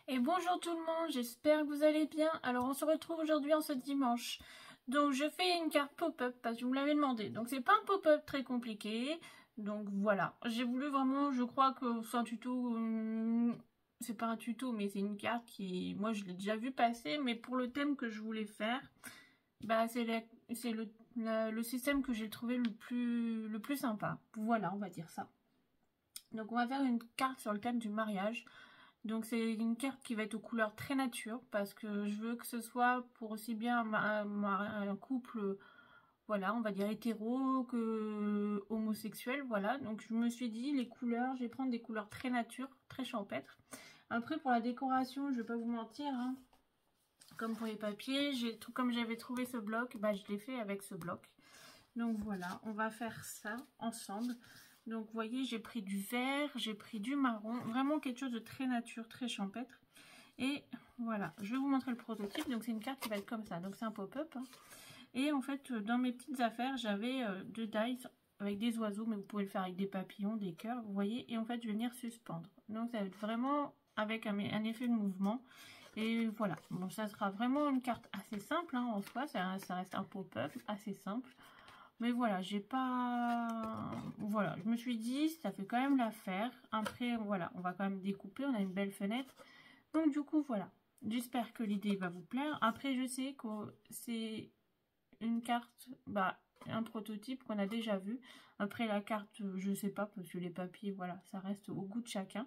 Et bonjour tout le monde, j'espère que vous allez bien. Alors on se retrouve aujourd'hui en ce dimanche. Donc je fais une carte pop-up parce que vous me l'avez demandé. Donc c'est pas un pop-up très compliqué. Donc voilà, j'ai voulu vraiment, je crois que c'est un tuto, c'est pas un tuto mais c'est une carte qui, moi je l'ai déjà vu passer. Mais pour le thème que je voulais faire, bah c'est le système que j'ai trouvé le plus sympa. Voilà, on va dire ça. Donc on va faire une carte sur le thème du mariage. Donc c'est une carte qui va être aux couleurs très nature parce que je veux que ce soit pour aussi bien un couple, voilà, on va dire hétéro que homosexuel, voilà. Donc je me suis dit les couleurs, je vais prendre des couleurs très nature, très champêtres. Après pour la décoration, je vais pas vous mentir, hein, comme pour les papiers, comme j'avais trouvé ce bloc, bah je l'ai fait avec ce bloc. Donc voilà, on va faire ça ensemble. Donc vous voyez, j'ai pris du vert, j'ai pris du marron, vraiment quelque chose de très nature, très champêtre. Et voilà, je vais vous montrer le prototype. Donc c'est une carte qui va être comme ça, donc c'est un pop-up. Et en fait, dans mes petites affaires, j'avais deux dice avec des oiseaux, mais vous pouvez le faire avec des papillons, des cœurs, vous voyez. Et en fait, je vais venir suspendre. Donc ça va être vraiment avec un effet de mouvement. Et voilà, bon, ça sera vraiment une carte assez simple, hein, en soi, ça reste un pop-up assez simple. Mais voilà, j'ai pas... Voilà, je me suis dit, ça fait quand même l'affaire. Après, voilà, on va quand même découper, on a une belle fenêtre. Donc du coup, voilà. J'espère que l'idée va vous plaire. Après, je sais que c'est une carte, bah, un prototype qu'on a déjà vu. Après, la carte, je sais pas, parce que les papiers, voilà, ça reste au goût de chacun.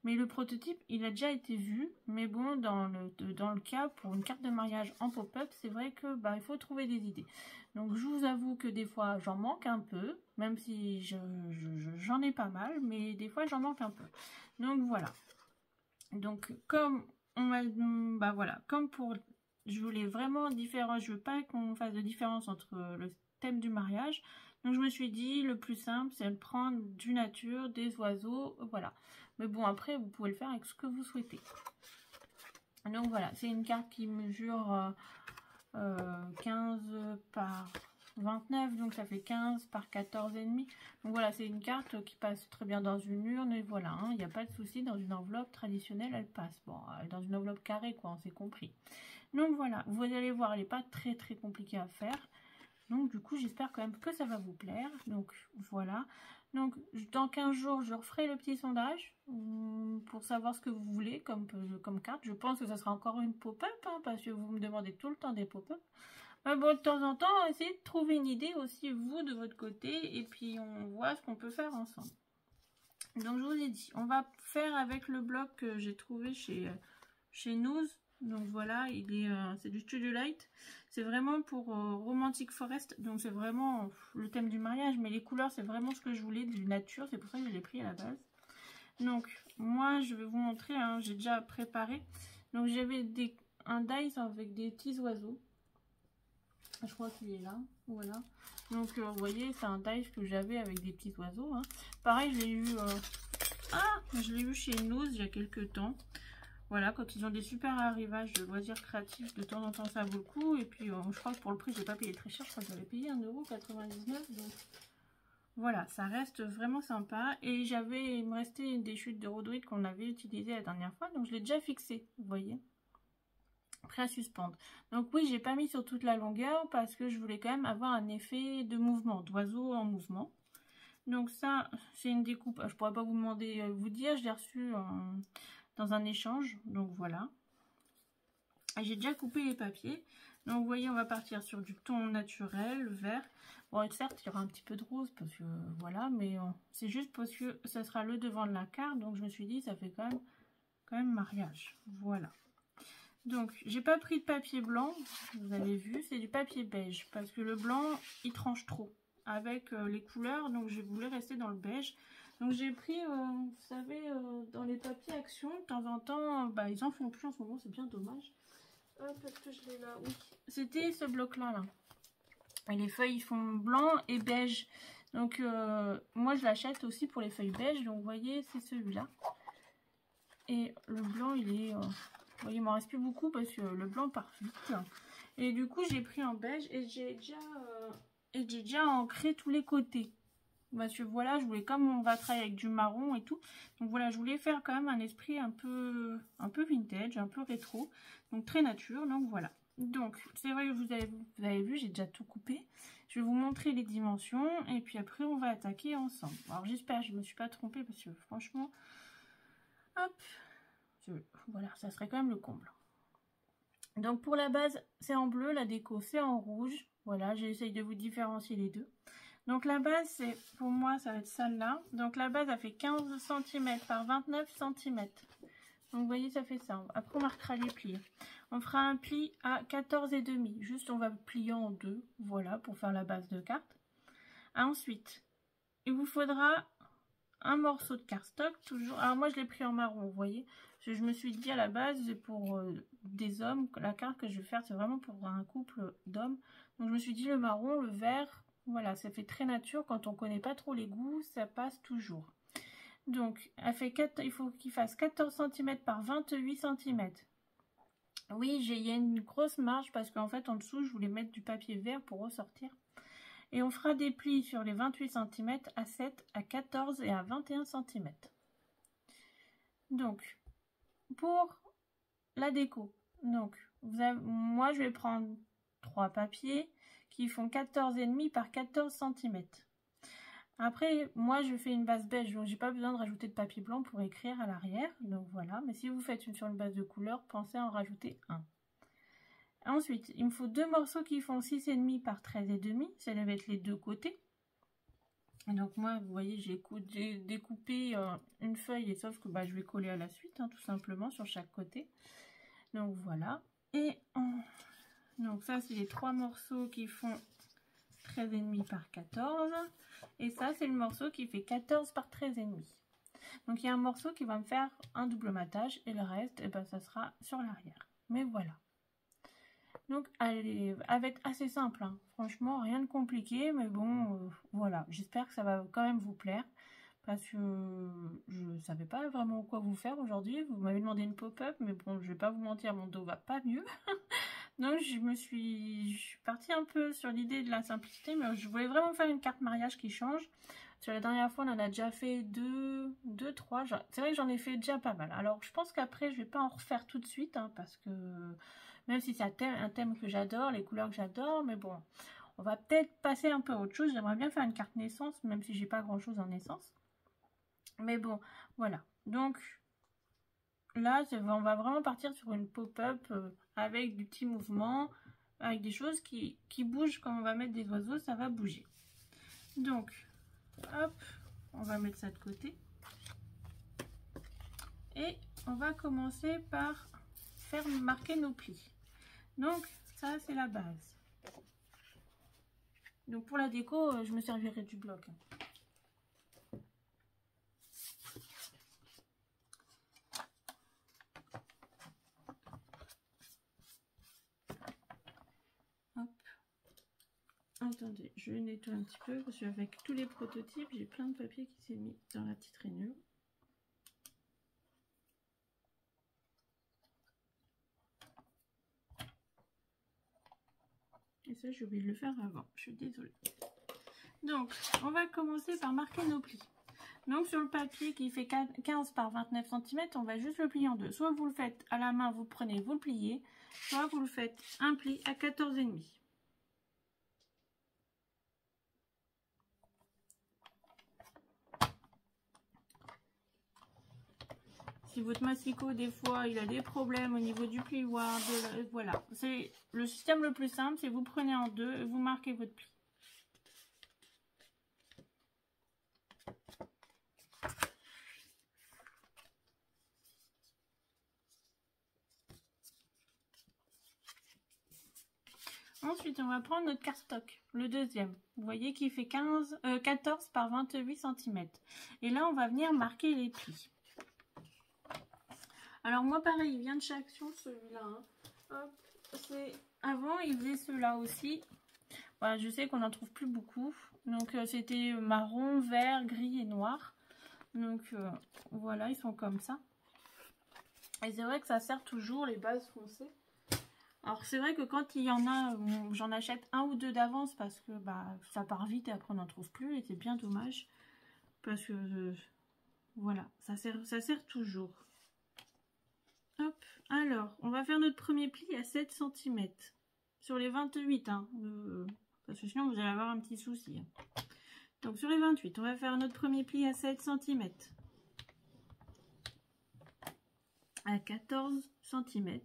Mais le prototype, il a déjà été vu. Mais bon, dans le cas, pour une carte de mariage en pop-up, c'est vrai que bah, il faut trouver des idées. Donc, je vous avoue que des fois, j'en manque un peu. Même si j'en ai pas mal. Mais des fois, j'en manque un peu. Donc, voilà. Donc, comme on va... Bah, voilà. Comme pour... Je voulais vraiment différent. Je veux pas qu'on fasse de différence entre le thème du mariage. Donc, je me suis dit, le plus simple, c'est de prendre du nature, des oiseaux, voilà. Mais bon, après, vous pouvez le faire avec ce que vous souhaitez. Donc, voilà, c'est une carte qui mesure 15 par 29, donc ça fait 15 par 14,5. Donc, voilà, c'est une carte qui passe très bien dans une urne, et voilà, il n'y a pas de souci, dans une enveloppe traditionnelle, elle passe. Bon, dans une enveloppe carrée, quoi, on s'est compris. Donc, voilà, vous allez voir, elle n'est pas très, très compliquée à faire. Donc du coup j'espère quand même que ça va vous plaire. Donc voilà. Donc dans 15 jours je referai le petit sondage pour savoir ce que vous voulez comme carte. Je pense que ça sera encore une pop-up hein, parce que vous me demandez tout le temps des pop-up. Mais bon, de temps en temps, essayez de trouver une idée aussi vous de votre côté et puis on voit ce qu'on peut faire ensemble. Donc je vous ai dit, on va faire avec le bloc que j'ai trouvé chez Noz. Donc voilà, c'est du Studio Light. C'est vraiment pour Romantic Forest. Donc c'est vraiment le thème du mariage. Mais les couleurs, c'est vraiment ce que je voulais, du nature. C'est pour ça que je l'ai pris à la base. Donc moi, je vais vous montrer. Hein, j'ai déjà préparé. Donc j'avais un dice avec des petits oiseaux. Je crois qu'il est là. Voilà. Donc vous voyez, c'est un dice que j'avais avec des petits oiseaux. Hein. Pareil, je l'ai eu chez Noz il y a quelques temps. Voilà, quand ils ont des super arrivages de loisirs créatifs, de temps en temps ça vaut le coup. Et puis je crois que pour le prix, je n'ai pas payé très cher, je crois que j'avais payé 1,99 €. Donc voilà, ça reste vraiment sympa. Et il me restait des chutes de rhodoïdes qu'on avait utilisées la dernière fois, donc je l'ai déjà fixé, vous voyez. Prêt à suspendre. Donc oui, j'ai pas mis sur toute la longueur parce que je voulais quand même avoir un effet de mouvement, d'oiseau en mouvement. Donc ça, c'est une découpe, je pourrais pas vous demander, vous dire, je l'ai reçu dans un échange, donc voilà. J'ai déjà coupé les papiers, donc vous voyez on va partir sur du ton naturel, vert. Bon certes il y aura un petit peu de rose parce que voilà, mais c'est juste parce que ça sera le devant de la carte, donc je me suis dit ça fait quand même mariage, voilà. Donc j'ai pas pris de papier blanc, vous avez vu, c'est du papier beige parce que le blanc il tranche trop avec les couleurs, donc je voulais rester dans le beige. Donc j'ai pris, vous savez, dans les papiers Action, de temps en temps, bah, ils en font plus en ce moment, c'est bien dommage. Hop, est-ce que je l'ai là? Oui, c'était ce bloc-là, là. Et les feuilles font blanc et beige. Donc moi je l'achète aussi pour les feuilles beige, donc vous voyez, c'est celui-là. Et le blanc, il est... vous voyez, il m'en reste plus beaucoup parce que le blanc part vite. Et du coup, j'ai pris en beige et j'ai déjà ancré tous les côtés. Parce que voilà, je voulais, comme on va travailler avec du marron et tout, donc voilà, je voulais faire quand même un esprit un peu vintage, un peu rétro, donc très nature, donc voilà. Donc, c'est vrai que vous avez vu, j'ai déjà tout coupé. Je vais vous montrer les dimensions et puis après, on va attaquer ensemble. Alors, j'espère que je ne me suis pas trompée parce que franchement, hop, voilà, ça serait quand même le comble. Donc, pour la base, c'est en bleu, la déco, c'est en rouge. Voilà, j'essaye de vous différencier les deux. Donc, la base, c'est pour moi, ça va être celle-là. Donc, la base, elle fait 15 cm par 29 cm. Donc, vous voyez, ça fait ça. Après, on marquera les plis. On fera un pli à 14,5. Juste, on va plier en deux. Voilà, pour faire la base de carte. Ensuite, il vous faudra un morceau de cardstock. Toujours. Alors, moi, je l'ai pris en marron, vous voyez. Je me suis dit à la base, pour des hommes, la carte que je vais faire, c'est vraiment pour un couple d'hommes. Donc, je me suis dit, le marron, le vert, voilà, ça fait très nature. Quand on connaît pas trop les goûts, ça passe toujours. Donc, il faut qu'il fasse 14 cm par 28 cm. Oui, il y a une grosse marge parce qu'en fait, en dessous, je voulais mettre du papier vert pour ressortir. Et on fera des plis sur les 28 cm à 7, à 14 et à 21 cm. Donc, pour la déco, donc, moi, je vais prendre 3 papiers qui font 14,5 par 14 cm. Après, moi, je fais une base beige, donc j'ai pas besoin de rajouter de papier blanc pour écrire à l'arrière. Donc voilà, mais si vous faites sur une base de couleur, pensez à en rajouter un. Ensuite, il me faut 2 morceaux qui font 6,5 par 13,5. Ça va être les deux côtés. Et donc moi, vous voyez, j'ai découpé une feuille, et sauf que je vais coller à la suite, hein, tout simplement, sur chaque côté. Donc voilà. Et donc ça, c'est les 3 morceaux qui font 13,5 par 14. Et ça, c'est le morceau qui fait 14 par 13,5. Donc, il y a un morceau qui va me faire un double matage et le reste, ça sera sur l'arrière. Mais voilà. Donc, elle va être assez simple. Hein. Franchement, rien de compliqué. Mais bon, voilà. J'espère que ça va quand même vous plaire. Parce que je ne savais pas vraiment quoi vous faire aujourd'hui. Vous m'avez demandé une pop-up. Mais bon, je ne vais pas vous mentir, mon dos va pas mieux. Donc je suis partie un peu sur l'idée de la simplicité, mais je voulais vraiment faire une carte mariage qui change. Sur la dernière fois, on en a déjà fait 2, 3. C'est vrai que j'en ai fait déjà pas mal. Alors je pense qu'après, je vais pas en refaire tout de suite, hein, parce que même si c'est un thème que j'adore, les couleurs que j'adore, mais bon, on va peut-être passer un peu à autre chose. J'aimerais bien faire une carte naissance, même si j'ai pas grand-chose en naissance. Mais bon, voilà. Donc là, on va vraiment partir sur une pop-up avec du petit mouvement, avec des choses qui bougent. Quand on va mettre des oiseaux, ça va bouger. Donc, hop, on va mettre ça de côté. Et on va commencer par faire marquer nos plis. Donc, ça, c'est la base. Donc, pour la déco, je me servirai du bloc. Attendez, je nettoie un petit peu parce qu'avec tous les prototypes, j'ai plein de papier qui s'est mis dans la petite rainure. Et ça, j'ai oublié de le faire avant, je suis désolée. Donc, on va commencer par marquer nos plis. Donc, sur le papier qui fait 15 par 29 cm, on va juste le plier en deux. Soit vous le faites à la main, vous le prenez, vous le pliez, soit vous le faites un pli à 14,5. Si votre massicot, des fois, il a des problèmes au niveau du plioir, voilà. C'est le système le plus simple, c'est vous prenez en deux et vous marquez votre pli. Ensuite, on va prendre notre cardstock, le deuxième. Vous voyez qu'il fait 14 par 28 cm. Et là, on va venir marquer les plis. Alors moi, pareil, il vient de chez Action, celui-là. Hein. Avant, il faisait ceux-là aussi. Voilà, je sais qu'on n'en trouve plus beaucoup. Donc, c'était marron, vert, gris et noir. Donc, voilà, ils sont comme ça. Et c'est vrai que ça sert toujours les bases foncées. Alors c'est vrai que quand il y en a, j'en achète un ou deux d'avance parce que bah ça part vite et après on n'en trouve plus et c'est bien dommage. Parce que voilà, ça sert toujours. Hop, alors on va faire notre premier pli à 7 cm. Sur les 28, hein, parce que sinon vous allez avoir un petit souci. Hein. Donc sur les 28, on va faire notre premier pli à 7 cm. À 14 cm.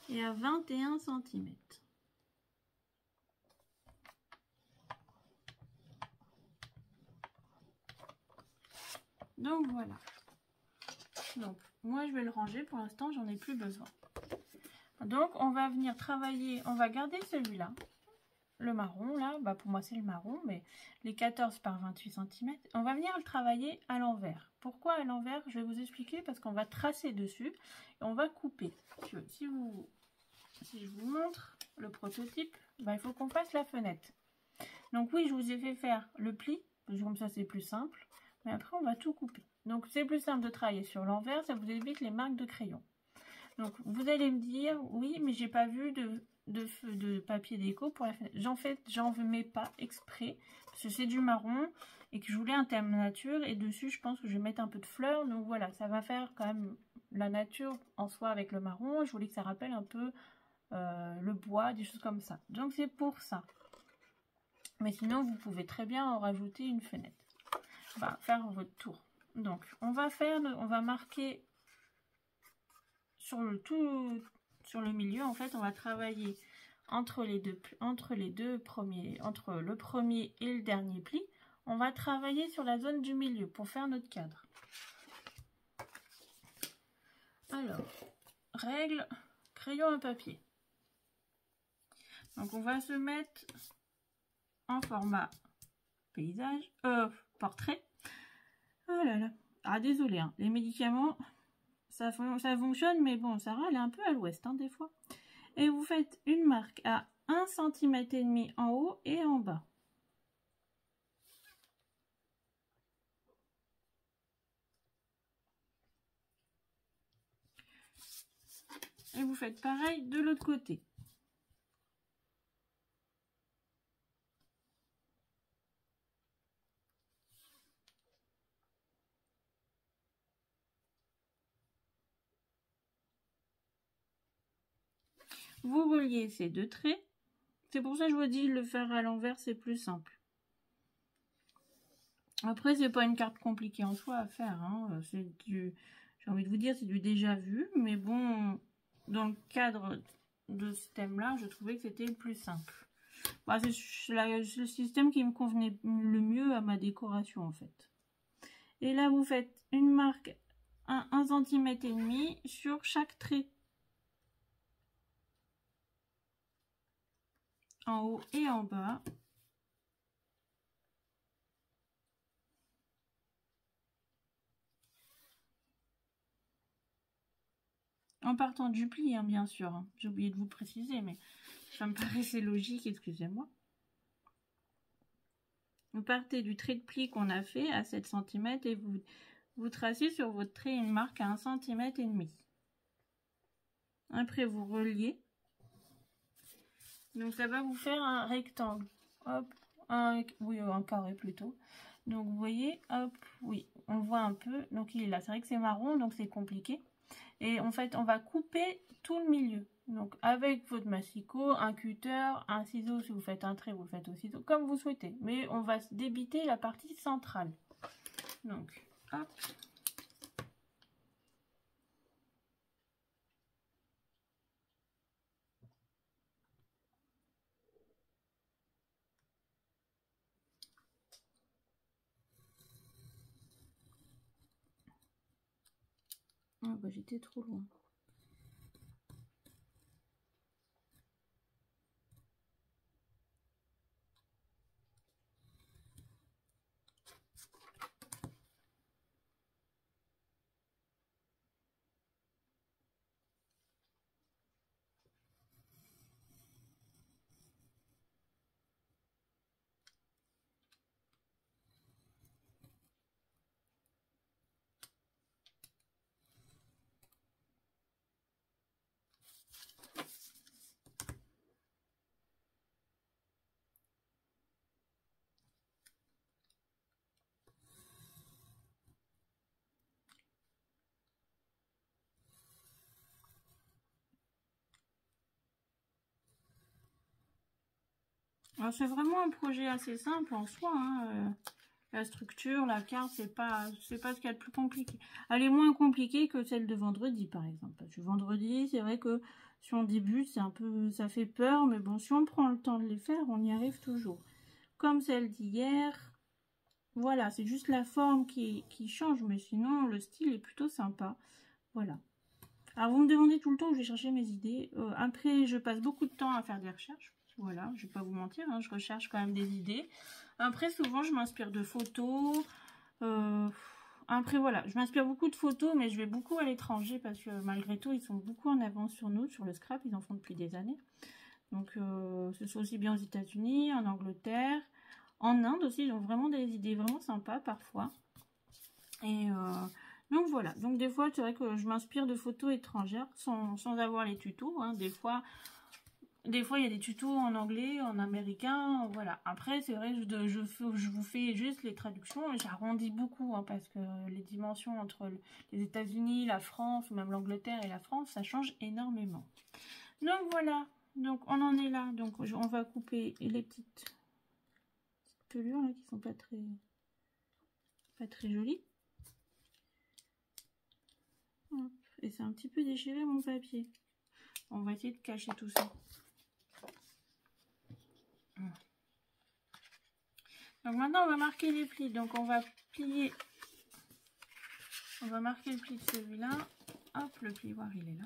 Et à 21 cm. Donc voilà. Donc moi je vais le ranger, pour l'instant j'en ai plus besoin. Donc on va venir travailler, on va garder celui-là. Le marron là, bah pour moi c'est le marron, mais les 14 par 28 cm. On va venir le travailler à l'envers. Pourquoi à l'envers? Je vais vous expliquer, parce qu'on va tracer dessus et on va couper. Si je vous montre le prototype, bah, il faut qu'on fasse la fenêtre. Donc oui, je vous ai fait faire le pli, parce que comme ça c'est plus simple, mais après on va tout couper. Donc c'est plus simple de travailler sur l'envers, ça vous évite les marques de crayon. Donc vous allez me dire, oui, mais j'ai pas vu de papier déco pour la fenêtre. J'en mets pas exprès, parce que c'est du marron et que je voulais un thème nature, et dessus je pense que je vais mettre un peu de fleurs. Donc voilà, ça va faire quand même la nature en soi avec le marron. Je voulais que ça rappelle un peu le bois, des choses comme ça. Donc c'est pour ça. Mais sinon vous pouvez très bien en rajouter une fenêtre. Enfin, faire votre tour. Donc on va marquer sur le milieu. En fait on va travailler entre le premier et le dernier pli. On va travailler sur la zone du milieu pour faire notre cadre. Alors, règle, crayon à papier. Donc on va se mettre en format paysage, portrait. Oh là là. Ah désolé, hein. Les médicaments, ça fonctionne, mais bon, ça râle un peu à l'ouest, hein, des fois. Et vous faites une marque à 1,5 cm en haut et en bas. Et vous faites pareil de l'autre côté. Vous reliez ces deux traits. C'est pour ça que je vous dis, le faire à l'envers, c'est plus simple. Après, c'est pas une carte compliquée en soi à faire. Hein. J'ai envie de vous dire, c'est du déjà vu. Mais bon, dans le cadre de ce thème-là, je trouvais que c'était le plus simple. Bah, c'est le système qui me convenait le mieux à ma décoration, en fait. Et là, vous faites une marque à 1,5 cm sur chaque trait. En haut et en bas. En partant du pli, hein, bien sûr. Hein. J'ai oublié de vous préciser, mais ça me paraissait logique, excusez-moi. Vous partez du trait de pli qu'on a fait à 7 cm et vous tracez sur votre trait une marque à 1,5 cm. Après, vous reliez. Donc, ça va vous faire un rectangle. Hop, oui, un carré plutôt. Donc, vous voyez, hop, oui, on voit un peu. Donc, il est là. C'est vrai que c'est marron, donc c'est compliqué. Et en fait, on va couper tout le milieu. Donc, avec votre massicot, un cutter, un ciseau, si vous faites un trait, vous le faites au ciseau, comme vous souhaitez. Mais on va débiter la partie centrale. Donc, hop. Ah bah, j'étais trop loin. Alors c'est vraiment un projet assez simple en soi, hein. La structure, la carte, c'est pas ce qu'il y a de plus compliqué. Elle est moins compliquée que celle de vendredi, par exemple. Parce que vendredi, c'est vrai que si on débute, c'est un peu, ça fait peur, mais bon, si on prend le temps de les faire, on y arrive toujours. Comme celle d'hier, voilà, c'est juste la forme qui change, mais sinon, le style est plutôt sympa. Voilà. Alors, vous me demandez tout le temps où je vais chercher mes idées. Après, je passe beaucoup de temps à faire des recherches. Voilà, je vais pas vous mentir, hein, je recherche quand même des idées. Après, souvent, je m'inspire de photos. Après, voilà, je m'inspire beaucoup de photos, mais je vais beaucoup à l'étranger parce que malgré tout, ils sont beaucoup en avance sur nous, sur le scrap. Ils en font depuis des années. Donc, ce sont aussi bien aux États-Unis, en Angleterre, en Inde aussi. Ils ont vraiment des idées vraiment sympas parfois. Et donc voilà, donc des fois c'est vrai que je m'inspire de photos étrangères sans avoir les tutos, hein. Des fois il y a des tutos en anglais, en américain, voilà. Après c'est vrai que je vous fais juste les traductions et j'arrondis beaucoup, hein, parce que les dimensions entre les États-Unis, la France, ou même l'Angleterre et la France, ça change énormément. Donc voilà, donc on en est là, donc on va couper les petites pelures là qui sont pas très jolies. Et c'est un petit peu déchiré mon papier. On va essayer de cacher tout ça. Donc maintenant on va marquer les plis. Donc on va plier. On va marquer le pli de celui-là. Hop, le plioir il est là.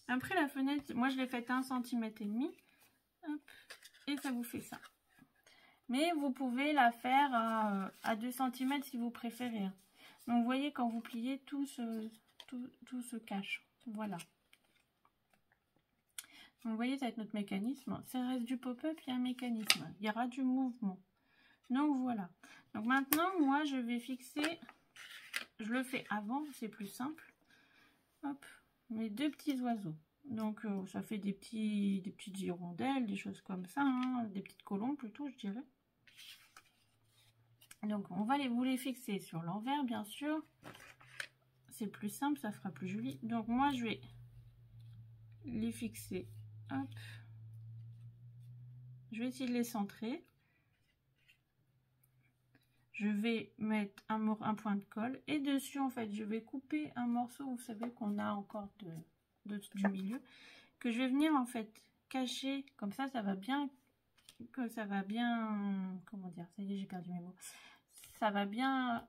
Après la fenêtre, moi je l'ai faite 1,5 cm. Hop, et ça vous fait ça. Mais vous pouvez la faire à 2 cm si vous préférez. Donc vous voyez, quand vous pliez, tout se cache. Voilà. Donc vous voyez, ça va être notre mécanisme. Ça reste du pop-up, il y a un mécanisme. Il y aura du mouvement. Donc voilà. Donc maintenant, moi, je vais fixer... Je le fais avant, c'est plus simple. Hop, mes deux petits oiseaux. Donc ça fait des petites hirondelles, des choses comme ça. Hein, des petites colombes plutôt, je dirais. Donc on va vous les fixer sur l'envers, bien sûr. C'est plus simple, ça fera plus joli. Donc moi, je vais les fixer. Hop. Je vais essayer de les centrer. Je vais mettre un point de colle. Et dessus, en fait, je vais couper un morceau, vous savez, qu'on a encore du milieu. Que je vais venir, en fait, cacher. Comme ça, ça va bien... Comment dire? Ça y est, j'ai perdu mes mots. Ça va bien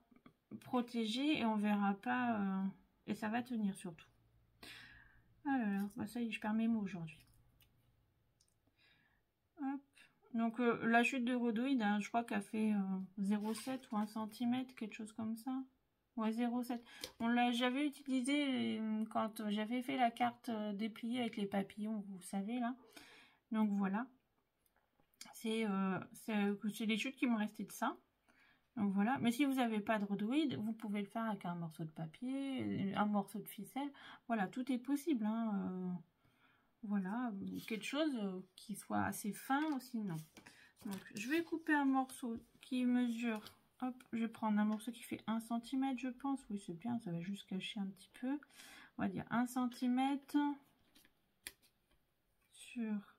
protéger et on verra pas... et ça va tenir surtout. Ah là là, bah ça y est, je perds mes mots aujourd'hui. Hop. Donc la chute de rhodoïde, hein, je crois qu'elle fait 0,7 ou 1 cm, quelque chose comme ça. Ouais, 0,7. J'avais utilisé quand j'avais fait la carte dépliée avec les papillons, vous savez là. Donc voilà. C'est les chutes qui m'ont resté de ça. Donc voilà. Mais si vous n'avez pas de rhodoïde, vous pouvez le faire avec un morceau de papier, un morceau de ficelle. Voilà, tout est possible, hein. Voilà, quelque chose qui soit assez fin aussi, non. Donc, je vais couper un morceau qui mesure, hop, je vais prendre un morceau qui fait 1 cm, je pense. Oui, c'est bien, ça va juste cacher un petit peu. On va dire 1 cm sur,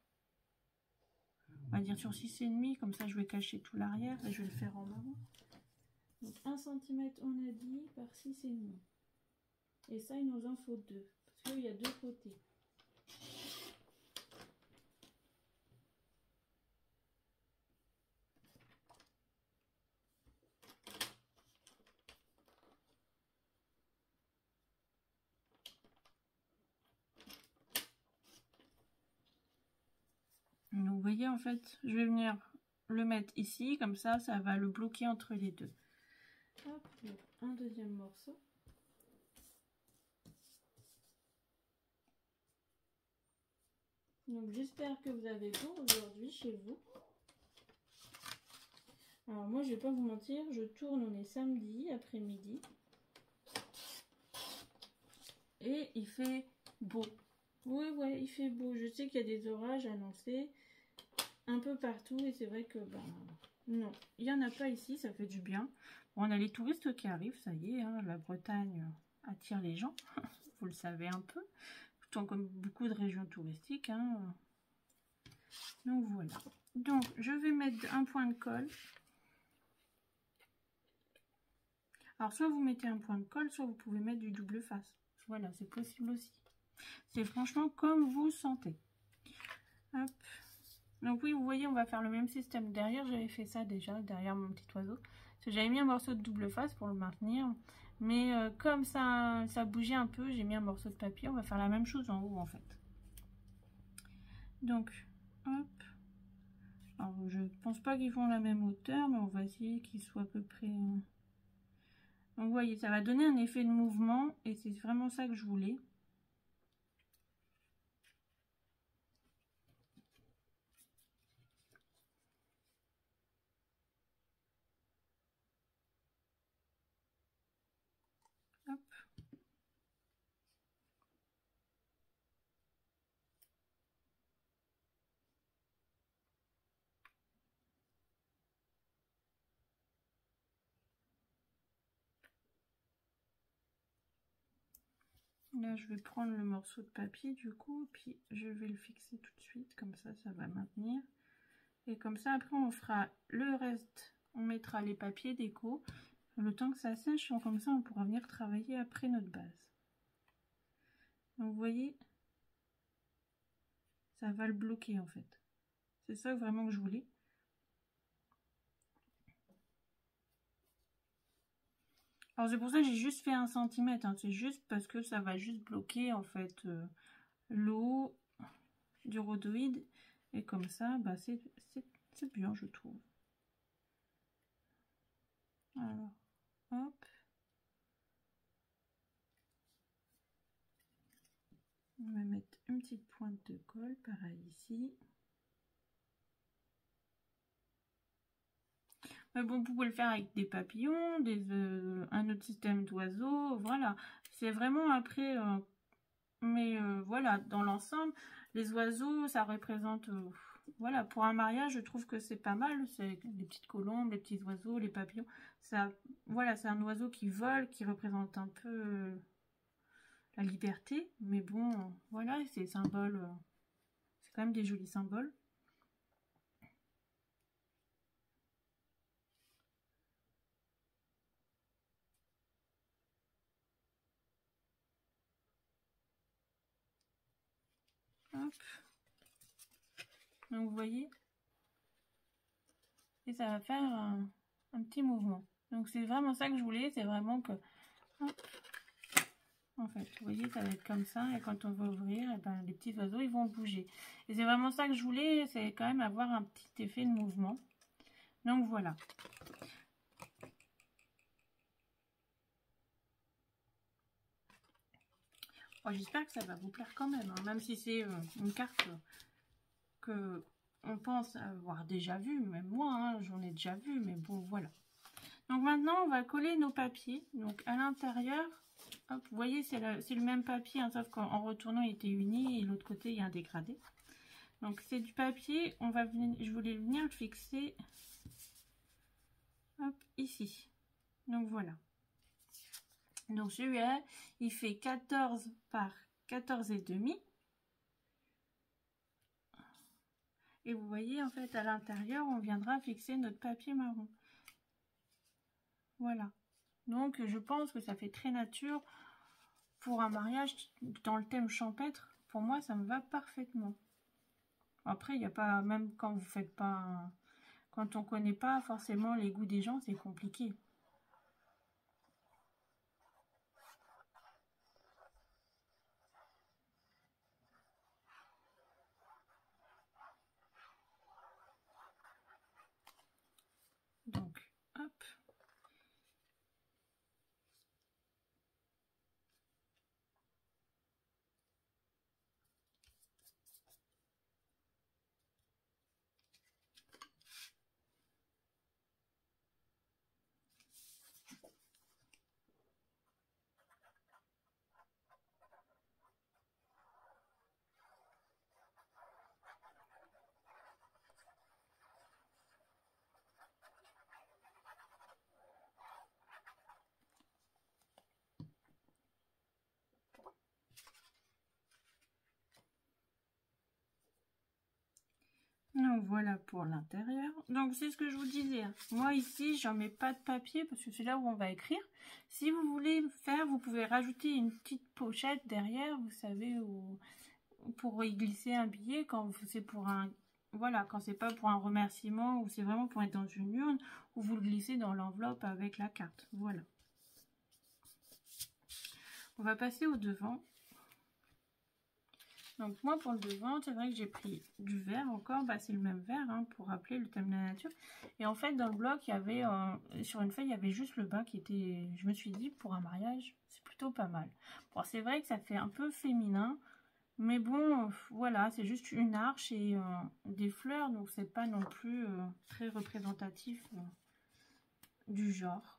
on va dire sur 6,5, comme ça je vais cacher tout l'arrière et je vais le faire en marron. Donc 1 cm on a dit par 6,5. Et ça, il nous en faut 2, parce qu'il y a 2 côtés. Donc vous voyez, en fait, je vais venir le mettre ici, comme ça, ça va le bloquer entre les deux. Hop, un deuxième morceau. Donc j'espère que vous avez beau aujourd'hui chez vous. Alors moi, je vais pas vous mentir, je tourne, on est samedi après-midi. Et il fait beau. Ouais, ouais, il fait beau. Je sais qu'il y a des orages annoncés un peu partout et c'est vrai que, ben, non, il n'y en a pas ici, ça fait du bien. On a les touristes qui arrivent, ça y est, hein, la Bretagne attire les gens, vous le savez un peu, tout comme beaucoup de régions touristiques. Hein. Donc voilà. Donc je vais mettre un point de colle. Alors soit vous mettez un point de colle, soit vous pouvez mettre du double face. Voilà, c'est possible aussi. C'est franchement comme vous sentez. Hop. Donc oui, vous voyez, on va faire le même système. Derrière, j'avais fait ça déjà, derrière mon petit oiseau. J'avais mis un morceau de double face pour le maintenir. Mais comme ça bougeait un peu, j'ai mis un morceau de papier. On va faire la même chose en haut, en fait. Donc, hop. Alors, je pense pas qu'ils font la même hauteur, mais on va essayer qu'ils soient à peu près... Donc, vous voyez, ça va donner un effet de mouvement. Et c'est vraiment ça que je voulais. Hop. Là, je vais prendre le morceau de papier du coup, puis je vais le fixer tout de suite, comme ça va maintenir. Et comme ça, après, on fera le reste, on mettra les papiers déco, le temps que ça sèche, comme ça, on pourra venir travailler après notre base. Donc, vous voyez, ça va le bloquer en fait. C'est ça vraiment que je voulais. Alors, c'est pour ça que j'ai juste fait 1 cm, hein. C'est juste parce que ça va juste bloquer en fait l'eau du rhodoïde. Et comme ça, bah, c'est bien, je trouve. Alors, hop. On va mettre une petite pointe de colle, pareil ici. Mais bon, vous pouvez le faire avec des papillons, un autre système d'oiseaux, voilà. C'est vraiment après, mais voilà, dans l'ensemble, les oiseaux, ça représente, voilà, pour un mariage, je trouve que c'est pas mal. C'est les petites colombes, les petits oiseaux, les papillons. Ça, voilà, c'est un oiseau qui vole, qui représente un peu la liberté. Mais bon, voilà, c'est symbole, c'est quand même des jolis symboles. Hop. Donc vous voyez, et ça va faire un petit mouvement. Donc c'est vraiment ça que je voulais, c'est vraiment que, hop, en fait, vous voyez, ça va être comme ça, et quand on va ouvrir, et ben, les petits oiseaux, ils vont bouger. Et c'est vraiment ça que je voulais, c'est quand même avoir un petit effet de mouvement. Donc voilà. Bon, j'espère que ça va vous plaire quand même, hein, même si c'est une carte que on pense avoir déjà vue, même moi, hein, j'en ai déjà vu, mais bon, voilà. Donc maintenant, on va coller nos papiers. Donc à l'intérieur, hop, vous voyez, c'est le même papier, hein, sauf qu'en retournant, il était uni et l'autre côté, il y a un dégradé. Donc c'est du papier, je voulais venir le fixer, hop, ici. Donc voilà. Donc celui-là, il fait 14 par 14,5. Et vous voyez, en fait, à l'intérieur, on viendra fixer notre papier marron. Voilà. Donc, je pense que ça fait très nature pour un mariage dans le thème champêtre. Pour moi, ça me va parfaitement. Après, il n'y a pas, même quand vous faites pas, quand on connaît pas forcément les goûts des gens, c'est compliqué. Donc, hop. Donc voilà pour l'intérieur. Donc c'est ce que je vous disais. Moi ici, j'en mets pas de papier parce que c'est là où on va écrire. Si vous voulez faire, vous pouvez rajouter une petite pochette derrière, vous savez, pour y glisser un billet quand c'est pour un... Voilà, quand c'est pas pour un remerciement ou c'est vraiment pour être dans une urne, ou vous le glissez dans l'enveloppe avec la carte. Voilà. On va passer au devant. Donc moi pour le devant, c'est vrai que j'ai pris du vert encore, bah, c'est le même vert hein, pour rappeler le thème de la nature. Et en fait dans le bloc, il y avait sur une feuille, il y avait juste le bas qui était, je me suis dit pour un mariage, c'est plutôt pas mal. Bon c'est vrai que ça fait un peu féminin, mais bon voilà, c'est juste une arche et des fleurs, donc c'est pas non plus très représentatif du genre.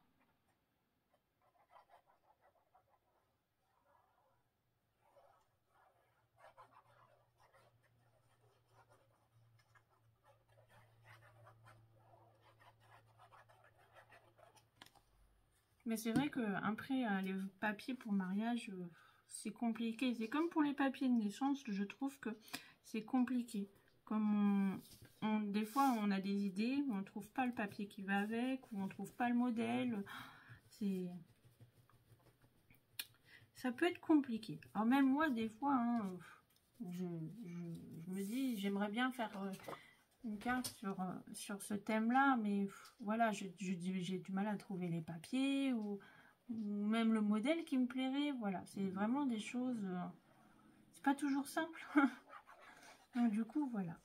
Mais c'est vrai que après les papiers pour mariage, c'est compliqué. C'est comme pour les papiers de naissance, je trouve que c'est compliqué. Comme des fois on a des idées, on ne trouve pas le papier qui va avec, ou on ne trouve pas le modèle. Ça peut être compliqué. Alors même moi, des fois, hein, je me dis, j'aimerais bien faire une carte sur ce thème-là, mais voilà, j'ai du mal à trouver les papiers ou même le modèle qui me plairait. Voilà, c'est vraiment des choses, c'est pas toujours simple. Donc du coup, voilà.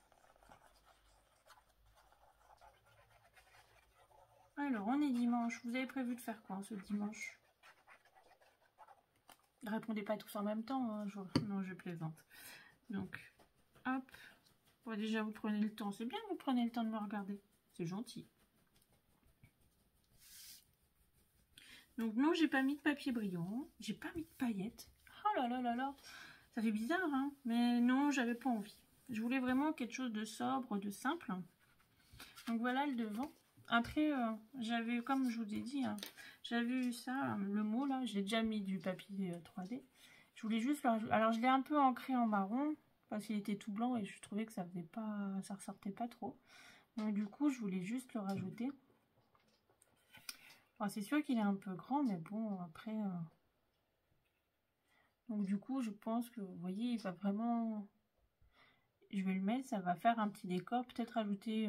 Alors, on est dimanche. Vous avez prévu de faire quoi ce dimanche? Ne répondez pas tous en même temps. Hein, non, je plaisante. Donc, hop. Bon, déjà, vous prenez le temps. C'est bien que vous prenez le temps de me regarder. C'est gentil. Donc, non, j'ai pas mis de papier brillant. J'ai pas mis de paillettes. Oh là là là là. Ça fait bizarre, hein. Mais non, j'avais pas envie. Je voulais vraiment quelque chose de sobre, de simple. Donc, voilà le devant. Après, j'avais, comme je vous ai dit, hein, j'avais eu ça, le mot, là. J'ai déjà mis du papier 3D. Je voulais juste le rajouter. Alors, je l'ai un peu ancré en marron. Parce qu'il était tout blanc et je trouvais que ça faisait pas, ça ressortait pas trop. Donc du coup, je voulais juste le rajouter. Bon, c'est sûr qu'il est un peu grand, mais bon, après... Donc du coup, je pense que, vous voyez, il va vraiment... Je vais le mettre, ça va faire un petit décor. Peut-être rajouter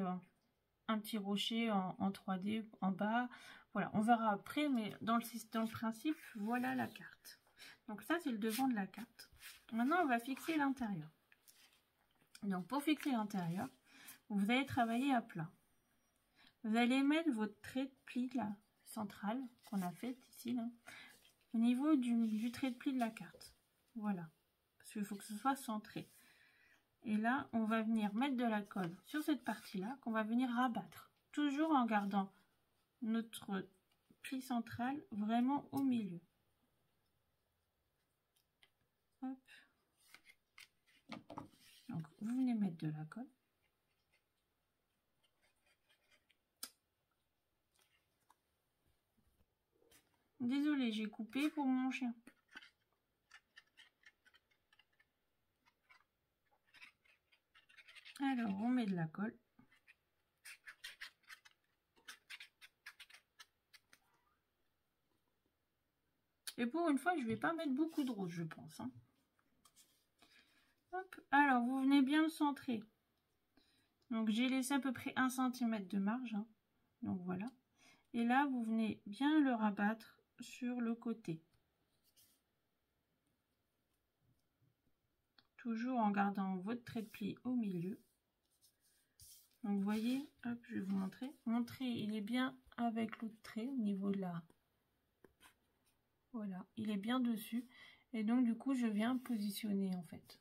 un petit rocher en 3D en bas. Voilà, on verra après, mais dans le principe, voilà la carte. Donc ça, c'est le devant de la carte. Maintenant, on va fixer l'intérieur. Donc pour fixer l'intérieur, vous allez travailler à plat. Vous allez mettre votre trait de pli là, central qu'on a fait ici, là, au niveau du trait de pli de la carte. Voilà. Parce qu'il faut que ce soit centré. Et là, on va venir mettre de la colle sur cette partie-là qu'on va venir rabattre. Toujours en gardant notre pli central vraiment au milieu. Hop. Donc, vous venez mettre de la colle. Désolée, j'ai coupé pour mon chien. Alors, on met de la colle. Et pour une fois, je ne vais pas mettre beaucoup de rose, je pense. Hein. Hop. Alors, vous venez bien le centrer. Donc, j'ai laissé à peu près 1 cm de marge. Hein. Donc, voilà. Et là, vous venez bien le rabattre sur le côté. Toujours en gardant votre trait de pli au milieu. Donc, vous voyez, hop, je vais vous montrer. Mon trait, il est bien avec l'autre trait au niveau de la... Voilà, il est bien dessus. Et donc, du coup, je viens positionner, en fait.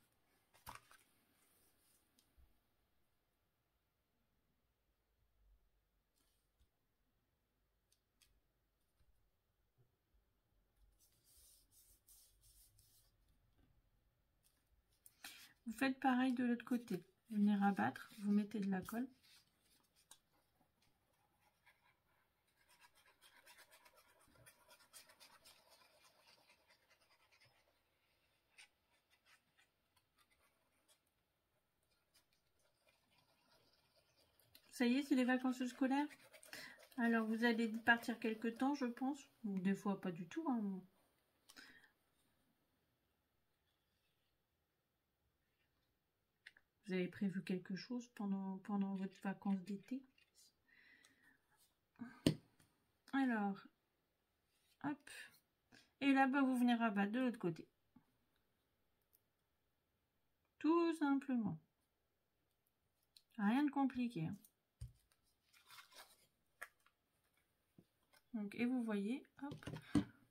Vous faites pareil de l'autre côté. Vous venez rabattre, vous mettez de la colle. Ça y est, c'est les vacances scolaires. Alors, vous allez partir quelque temps, je pense. Ou des fois, pas du tout. Hein. Vous avez prévu quelque chose pendant votre vacances d'été? Alors, hop. Et là-bas, vous venez rabattre de l'autre côté. Tout simplement. Rien de compliqué. Hein. Donc, et vous voyez, hop,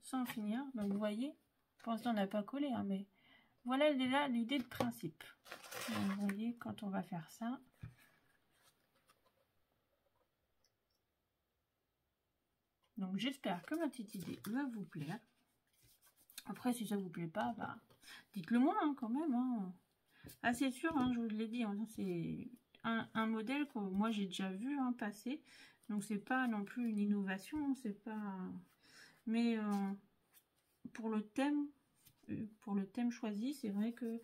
sans finir. Donc, vous voyez, pour l'instant, on n'a pas collé, hein, mais voilà déjà l'idée de principe. Donc, vous voyez, quand on va faire ça, donc j'espère que ma petite idée va vous plaire. Après, si ça vous plaît pas, bah, dites-le moi hein, quand même. Hein. Ah, c'est sûr, hein, je vous l'ai dit, hein, c'est un modèle que moi j'ai déjà vu hein, passer. Donc c'est pas non plus une innovation, c'est pas. Mais pour le thème choisi, c'est vrai que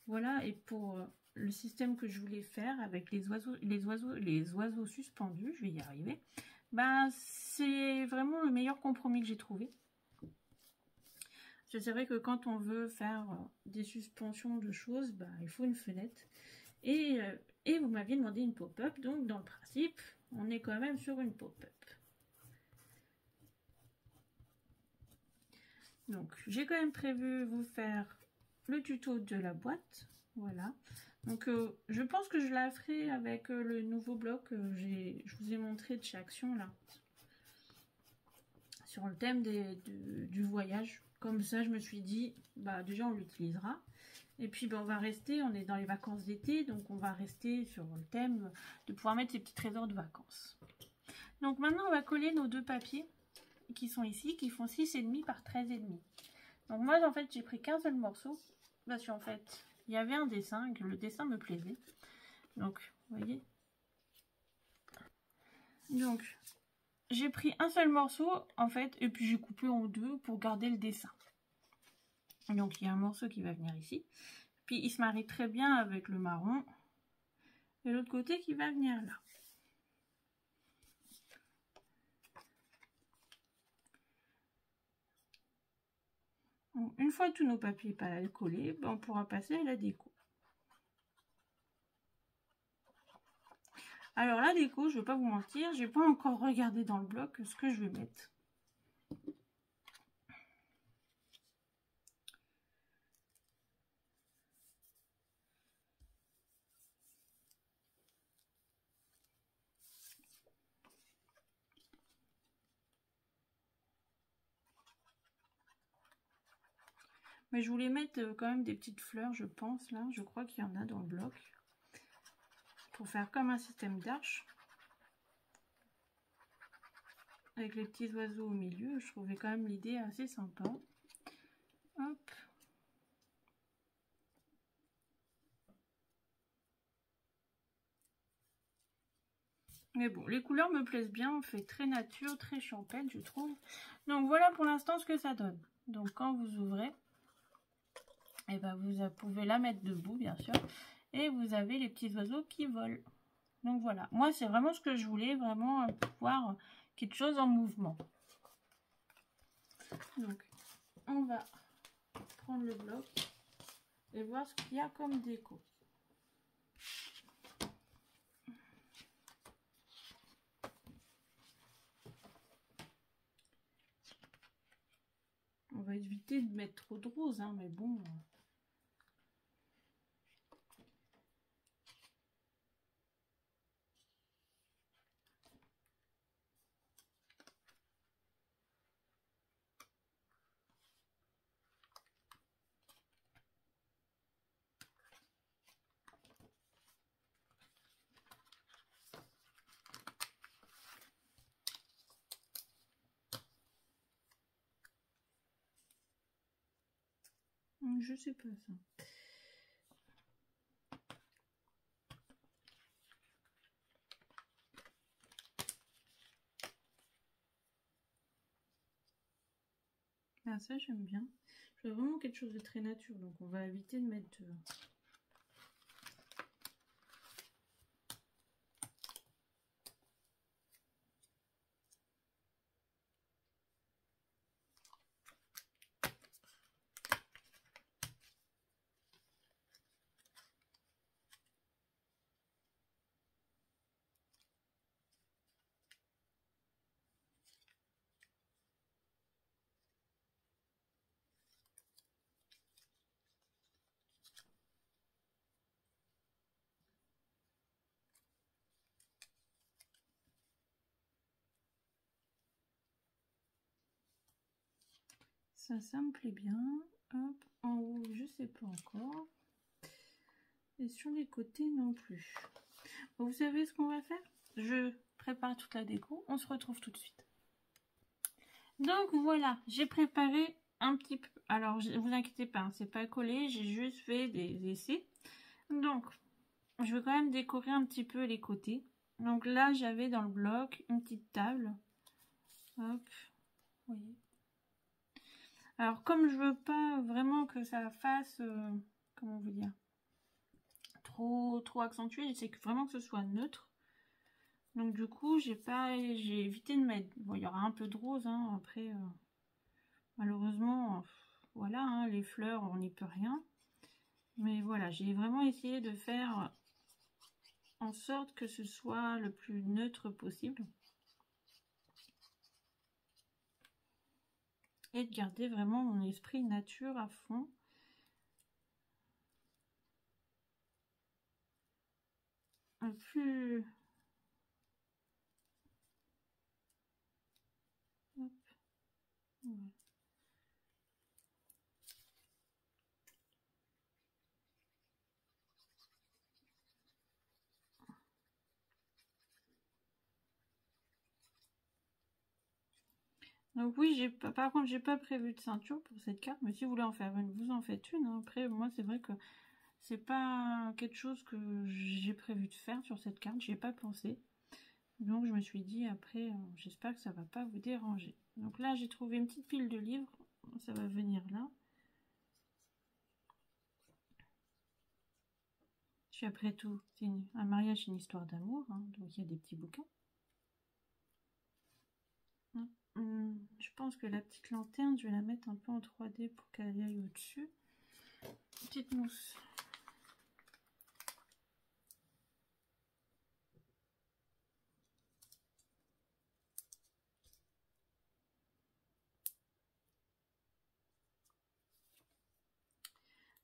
voilà, et pour le système que je voulais faire avec les oiseaux suspendus, je vais y arriver. Ben c'est vraiment le meilleur compromis que j'ai trouvé. C'est vrai que quand on veut faire des suspensions de choses, ben, il faut une fenêtre. Et vous m'aviez demandé une pop-up, donc dans le principe, on est quand même sur une pop-up. Donc, j'ai quand même prévu vous faire le tuto de la boîte. Voilà. Donc, je pense que je la ferai avec le nouveau bloc que je vous ai montré de chez Action, là. Sur le thème du voyage. Comme ça, je me suis dit, bah déjà, on l'utilisera. Et puis, ben, on est dans les vacances d'été, donc on va rester sur le thème de pouvoir mettre ces petits trésors de vacances. Donc, maintenant, on va coller nos deux papiers qui sont ici, qui font 6,5 par 13,5. Donc, moi, en fait, j'ai pris qu'un seul morceau, parce qu'en fait, il y avait un dessin, et que le dessin me plaisait. Donc, vous voyez. Donc, j'ai pris un seul morceau, en fait, et puis j'ai coupé en deux pour garder le dessin. Donc, il y a un morceau qui va venir ici. Puis, il se marie très bien avec le marron. Et l'autre côté qui va venir là. Donc, une fois tous nos papiers collés, ben, on pourra passer à la déco. Alors, la déco, je ne vais pas vous mentir, j'ai pas encore regardé dans le bloc ce que je vais mettre. Mais je voulais mettre quand même des petites fleurs, je pense, là. Je crois qu'il y en a dans le bloc. Pour faire comme un système d'arche. Avec les petits oiseaux au milieu, je trouvais quand même l'idée assez sympa. Hop. Mais bon, les couleurs me plaisent bien, on fait très nature, très champêtre, je trouve. Donc voilà pour l'instant ce que ça donne. Donc quand vous ouvrez, et ben vous pouvez la mettre debout, bien sûr. Et vous avez les petits oiseaux qui volent. Donc voilà, moi c'est vraiment ce que je voulais, vraiment voir quelque chose en mouvement. Donc on va prendre le bloc et voir ce qu'il y a comme déco. On va éviter de mettre trop de rose, hein, mais bon. Je sais pas ça. Ah ça j'aime bien. Je veux vraiment quelque chose de très nature, donc on va éviter de mettre de... . Ça me plaît bien. Hop, en haut, je sais pas encore. Et sur les côtés non plus. Bon, vous savez ce qu'on va faire? Je prépare toute la déco. On se retrouve tout de suite. Donc voilà, j'ai préparé un petit peu. Alors, vous inquiétez pas, hein, c'est pas collé. J'ai juste fait des essais. Donc, je vais quand même décorer un petit peu les côtés. Donc là, j'avais dans le bloc une petite table. Hop, vous voyez. Alors, comme je veux pas vraiment que ça fasse, comment vous dire, trop accentué, j'essaie vraiment que ce soit neutre. Donc du coup, j'ai évité de mettre. Bon, il y aura un peu de rose, hein, après. Malheureusement, voilà, hein, les fleurs, on n'y peut rien. Mais voilà, j'ai vraiment essayé de faire en sorte que ce soit le plus neutre possible. Et de garder vraiment mon esprit nature à fond. Un plus... Hop. Voilà. Donc oui, par contre, j'ai pas prévu de ceinture pour cette carte, mais si vous voulez en faire une, vous en faites une. Hein. Après, moi, c'est vrai que c'est pas quelque chose que j'ai prévu de faire sur cette carte, j'y ai pas pensé. Donc je me suis dit, après, j'espère que ça va pas vous déranger. Donc là, j'ai trouvé une petite pile de livres, ça va venir là. Puis après tout, un mariage, c'est une histoire d'amour, hein, donc il y a des petits bouquins. Je pense que la petite lanterne, je vais la mettre un peu en 3D pour qu'elle aille au-dessus. Petite mousse.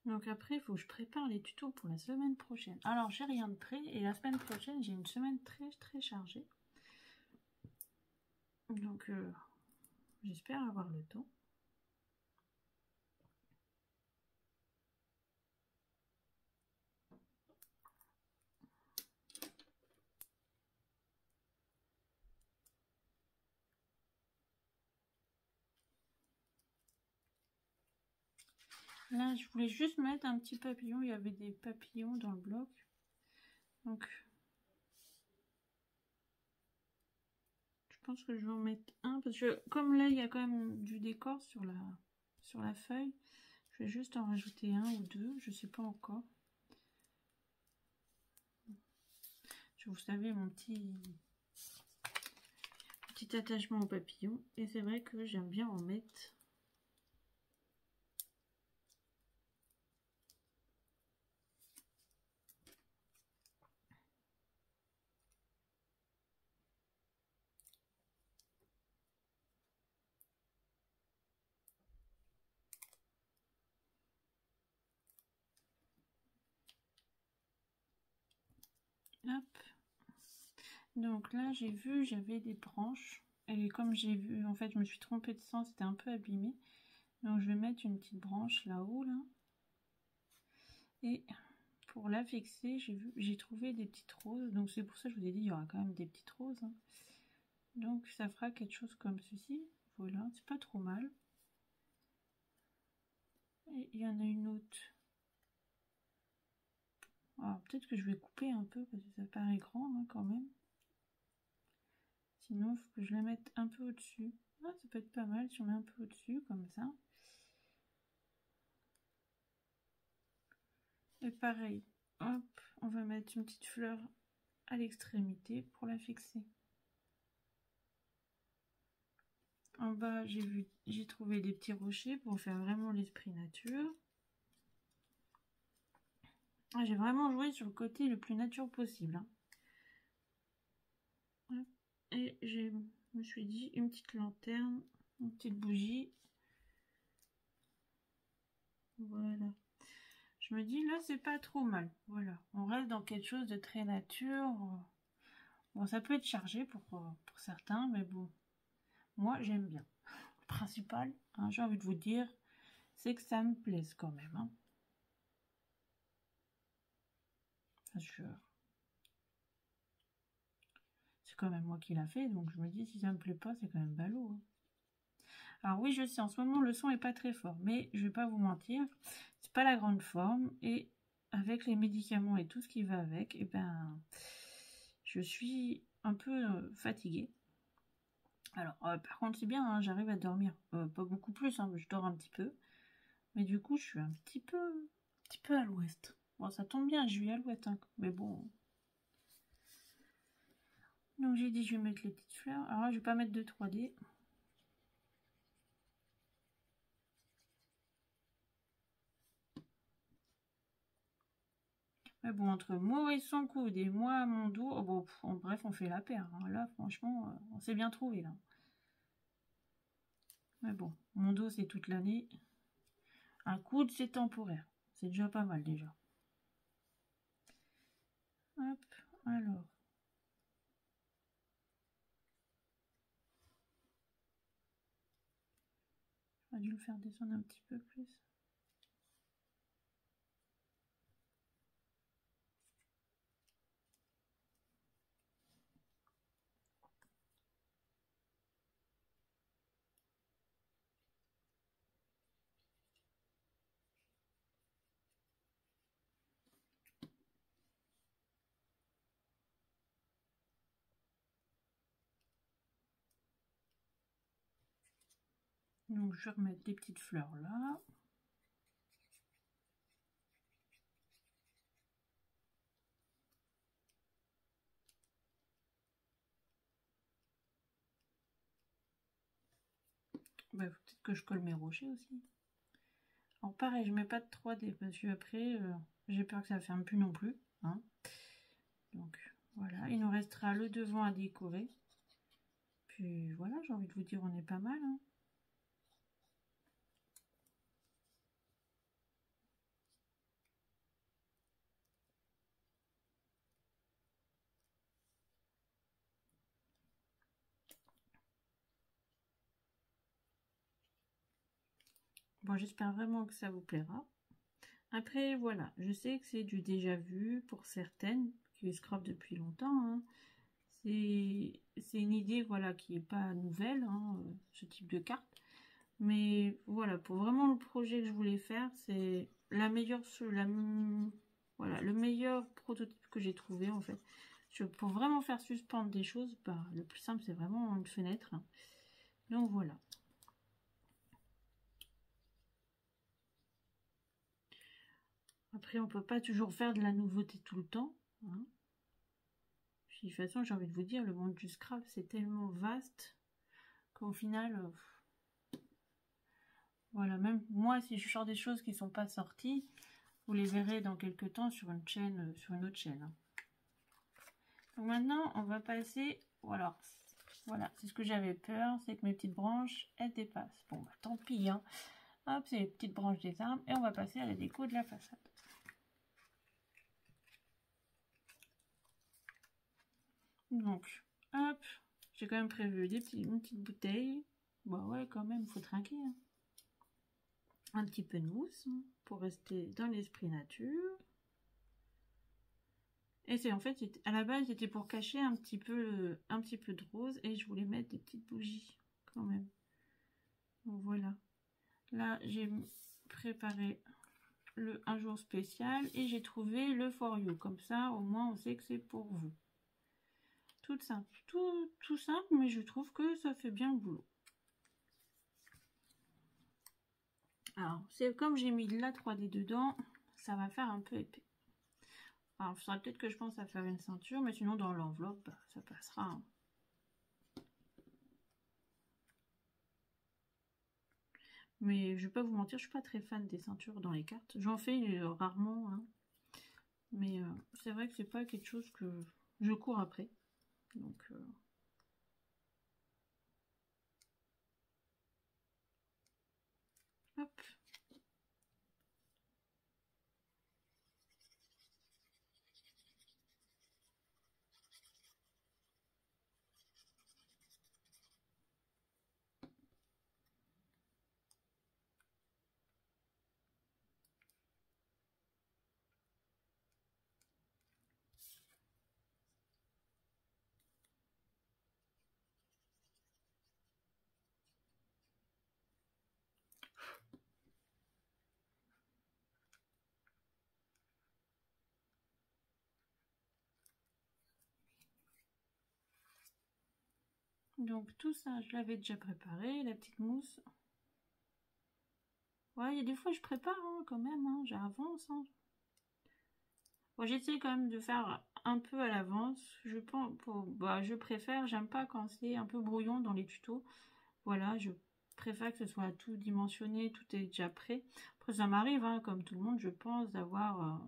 Donc après, il faut que je prépare les tutos pour la semaine prochaine. Alors, j'ai rien de prêt et la semaine prochaine, j'ai une semaine très chargée. Donc, j'espère avoir le temps. Là, je voulais juste mettre un petit papillon. Il y avait des papillons dans le bloc. Donc, je pense que je vais en mettre un. Parce que comme là, il y a quand même du décor sur la feuille, je vais juste en rajouter un ou deux. Je sais pas encore. Vous savez, mon petit attachement au papillon. Et c'est vrai que j'aime bien en mettre. Hop. Donc là, j'ai vu, j'avais des branches. Et comme j'ai vu, en fait, je me suis trompée de sens, c'était un peu abîmé. Donc je vais mettre une petite branche là-haut, là. Et pour la fixer, j'ai trouvé des petites roses. Donc c'est pour ça que je vous ai dit, il y aura quand même des petites roses. Hein. Donc ça fera quelque chose comme ceci. Voilà, c'est pas trop mal. Et il y en a une autre. Alors peut-être que je vais couper un peu parce que ça paraît grand hein, quand même. Sinon, il faut que je la mette un peu au-dessus. Ah, ça peut être pas mal si on met un peu au-dessus, comme ça. Et pareil, hop, on va mettre une petite fleur à l'extrémité pour la fixer. En bas, j'ai trouvé des petits rochers pour faire vraiment l'esprit nature. Ah, j'ai vraiment joué sur le côté le plus nature possible. Hein. Et je me suis dit une petite lanterne, une petite bougie. Voilà. Je me dis là c'est pas trop mal. Voilà. On reste dans quelque chose de très nature. Bon, ça peut être chargé pour certains, mais bon. Moi j'aime bien. principal, hein, j'ai envie de vous dire, c'est que ça me plaise quand même. Hein. C'est quand même moi qui l'a fait, donc je me dis, si ça me plaît pas, c'est quand même ballot. Hein. Alors oui, je sais, en ce moment, le son est pas très fort, mais je vais pas vous mentir, c'est pas la grande forme, et avec les médicaments et tout ce qui va avec, et ben, je suis un peu fatiguée. Alors, par contre, c'est bien, hein, j'arrive à dormir, pas beaucoup plus, hein, je dors un petit peu, mais du coup, je suis un petit peu à l'ouest. Bon, ça tombe bien, je vis à l'ouest, hein, mais bon. Donc j'ai dit, je vais mettre les petites fleurs. Alors là, je vais pas mettre de 3D. Mais bon, entre Maurice son coude et moi mon dos, oh bon, bref, on fait la paire. Hein. Là, franchement, on s'est bien trouvé là. Mais bon, mon dos c'est toute l'année. Un coude c'est temporaire. C'est déjà pas mal déjà. Hop, alors. J'aurais dû le faire descendre un petit peu plus. Donc je vais remettre des petites fleurs là. Bah, faut peut-être que je colle mes rochers aussi. Alors pareil, je mets pas de 3D parce que après, j'ai peur que ça ne ferme plus non plus. Hein. Donc voilà, il nous restera le devant à décorer. Puis voilà, j'ai envie de vous dire, on est pas mal. Hein. Bon, j'espère vraiment que ça vous plaira. Après, voilà, je sais que c'est du déjà vu pour certaines qui scrapent depuis longtemps. Hein. C'est une idée, voilà, qui n'est pas nouvelle, hein, ce type de carte. Mais voilà, pour vraiment le projet que je voulais faire, c'est voilà, le meilleur prototype que j'ai trouvé en fait. Pour vraiment faire suspendre des choses, bah, le plus simple c'est vraiment une fenêtre. Hein. Donc voilà. Après, on peut pas toujours faire de la nouveauté tout le temps. Hein. Puis, de toute façon, j'ai envie de vous dire, le monde du scrap, c'est tellement vaste qu'au final, voilà, même moi, si je sors des choses qui ne sont pas sorties, vous les verrez dans quelques temps sur une chaîne, sur une autre chaîne. Hein. Donc maintenant, on va passer, voilà, c'est ce que j'avais peur, c'est que mes petites branches, elles dépassent. Bon, bah, tant pis, hein. Hop, c'est les petites branches des arbres, et on va passer à la déco de la façade. Donc, hop, j'ai quand même prévu une petite bouteille. Bah ouais, quand même, faut trinquer. Hein. Un petit peu de mousse hein, pour rester dans l'esprit nature. Et c'est en fait, à la base, c'était pour cacher un petit peu de rose et je voulais mettre des petites bougies quand même. Donc voilà. Là, j'ai préparé un jour spécial et j'ai trouvé le for you. Comme ça, au moins, on sait que c'est pour vous. Tout simple, tout simple, mais je trouve que ça fait bien le boulot. Alors, c'est comme j'ai mis de la 3D dedans, ça va faire un peu épais. Alors, il faudra peut-être que je pense à faire une ceinture, mais sinon, dans l'enveloppe, bah, ça passera. Hein. Mais je vais pas vous mentir, je suis pas très fan des ceintures dans les cartes. J'en fais rarement, hein. Mais c'est vrai que c'est pas quelque chose que je cours après. Donc, hop. Donc tout ça, je l'avais déjà préparé, la petite mousse. Ouais, il y a des fois je prépare hein, quand même, hein, j'avance. Hein. Bon, j'essaie quand même de faire un peu à l'avance. Je pense, je préfère, j'aime pas quand c'est un peu brouillon dans les tutos. Voilà, je préfère que ce soit tout dimensionné, tout est déjà prêt. Après, ça m'arrive, hein, comme tout le monde, je pense, d'avoir...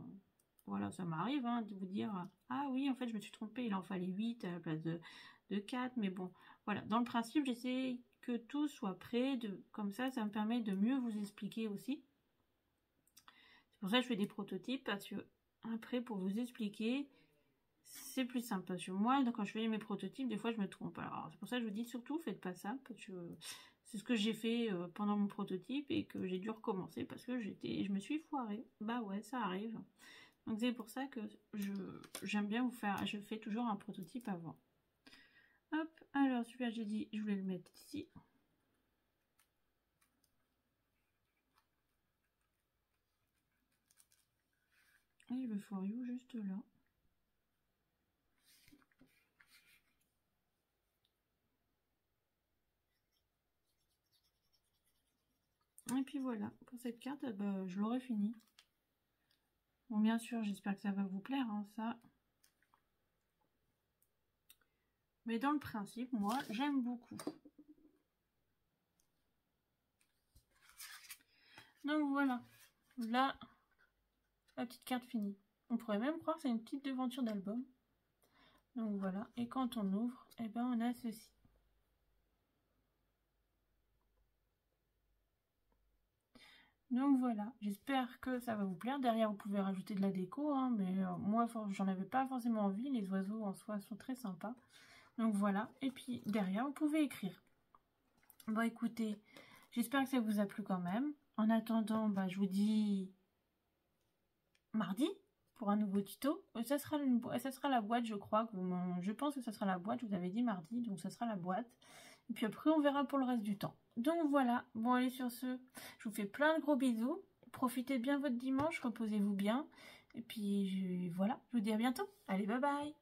voilà, ça m'arrive hein, de vous dire, ah oui, en fait, je me suis trompée, il en fallait 8 à la place de 4. Mais bon, voilà, dans le principe, j'essaie que tout soit prêt. Comme ça me permet de mieux vous expliquer aussi. C'est pour ça que je fais des prototypes, parce que après, pour vous expliquer, c'est plus simple. Parce que moi, quand je fais mes prototypes, des fois, je me trompe. Alors, c'est pour ça que je vous dis, surtout, faites pas ça, parce que c'est ce que j'ai fait pendant mon prototype et que j'ai dû recommencer parce que je me suis foirée. Bah ouais, ça arrive. Donc, c'est pour ça que j'aime bien vous faire, je fais toujours un prototype avant. Hop, alors, celui-là, j'ai dit, je voulais le mettre ici. Et le for you juste là. Et puis voilà, pour cette carte, bah, je l'aurai fini. Bon, bien sûr, j'espère que ça va vous plaire, hein, ça. Mais dans le principe, moi, j'aime beaucoup. Donc voilà, là, la petite carte finie. On pourrait même croire que c'est une petite devanture d'album. Donc voilà, et quand on ouvre, eh ben on a ceci. Donc voilà, j'espère que ça va vous plaire. Derrière, vous pouvez rajouter de la déco, hein, mais moi, j'en avais pas forcément envie. Les oiseaux en soi sont très sympas. Donc voilà, et puis derrière, vous pouvez écrire. Bon, écoutez, j'espère que ça vous a plu quand même. En attendant, bah, je vous dis mardi pour un nouveau tuto. Ça sera la boîte, je crois. Je pense que ça sera la boîte, je vous avais dit mardi, donc ça sera la boîte. Et puis après, on verra pour le reste du temps. Donc voilà, bon allez sur ce, je vous fais plein de gros bisous. Profitez bien votre dimanche, reposez-vous bien. Et puis voilà, je vous dis à bientôt. Allez, bye bye.